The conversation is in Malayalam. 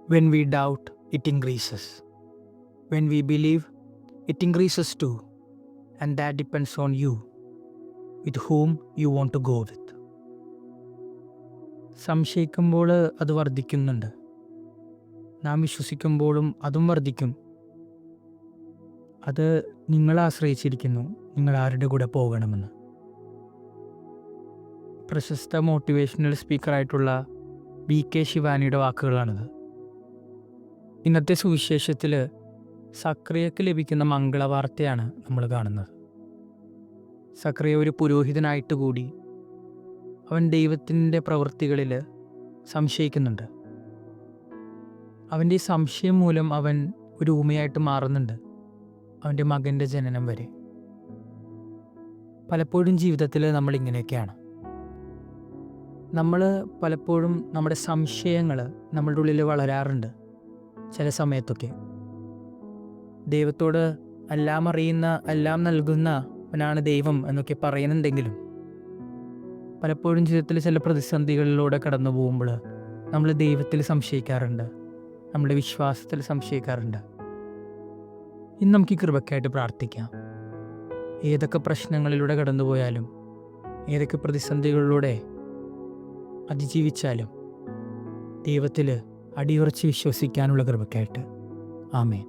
When we doubt, it increases. When we believe, it increases too. And that depends on you, with whom you want to go with. സംശയിക്കുമ്പോൾ അത് വർദ്ധിക്കുന്നുണ്ട്. നാം വിശ്വസിക്കുമ്പോഴും അതും വർദ്ധിക്കും. അത് നിങ്ങളെ ആശ്രയിച്ചിരിക്കുന്നു, നിങ്ങൾ ആരുടെ കൂടെ പോകണമെന്ന്. പ്രശസ്ത മോട്ടിവേഷണൽ സ്പീക്കറായിട്ടുള്ള BK ശിവാനിയുടെ വാക്കുകളാണിത്. ഇന്നത്തെ സുവിശേഷത്തിൽ സക്രിയക്ക് ലഭിക്കുന്ന മംഗളവാർത്തയാണ് നമ്മൾ കാണുന്നത്. സക്രിയ ഒരു പുരോഹിതനായിട്ട് കൂടി അവൻ ദൈവത്തിൻ്റെ പ്രവൃത്തികളിൽ സംശയിക്കുന്നുണ്ട്. അവൻ്റെ ഈ സംശയം മൂലം അവൻ ഒരു ഊമയായിട്ട് മാറുന്നുണ്ട്, അവൻ്റെ മകൻ്റെ ജനനം വരെ. പലപ്പോഴും ജീവിതത്തിൽ നമ്മളിങ്ങനെയൊക്കെയാണ്. നമ്മൾ പലപ്പോഴും നമ്മുടെ സംശയങ്ങൾ നമ്മളുടെ ഉള്ളിൽ വളരാറുണ്ട്. ചില സമയത്തൊക്കെ ദൈവത്തോട് എല്ലാം അറിയുന്ന, എല്ലാം നൽകുന്നവനാണ് ദൈവം എന്നൊക്കെ പറയുന്നുണ്ടെങ്കിലും പലപ്പോഴും ജീവിതത്തിൽ ചില പ്രതിസന്ധികളിലൂടെ കടന്നു പോകുമ്പോൾ നമ്മൾ ദൈവത്തിൽ സംശയിക്കാറുണ്ട്, നമ്മുടെ വിശ്വാസത്തിൽ സംശയിക്കാറുണ്ട്. ഇന്ന് നമുക്ക് ഈ കൃപയ്ക്കായിട്ട് പ്രാർത്ഥിക്കാം. ഏതൊക്കെ പ്രശ്നങ്ങളിലൂടെ കടന്നുപോയാലും, ഏതൊക്കെ പ്രതിസന്ധികളിലൂടെ അതിജീവിച്ചാലും ദൈവത്തിൽ അടിയുറച്ച് വിശ്വസിക്കാനുള്ള കൃപയ്ക്കായിട്ട്. ആമേൻ.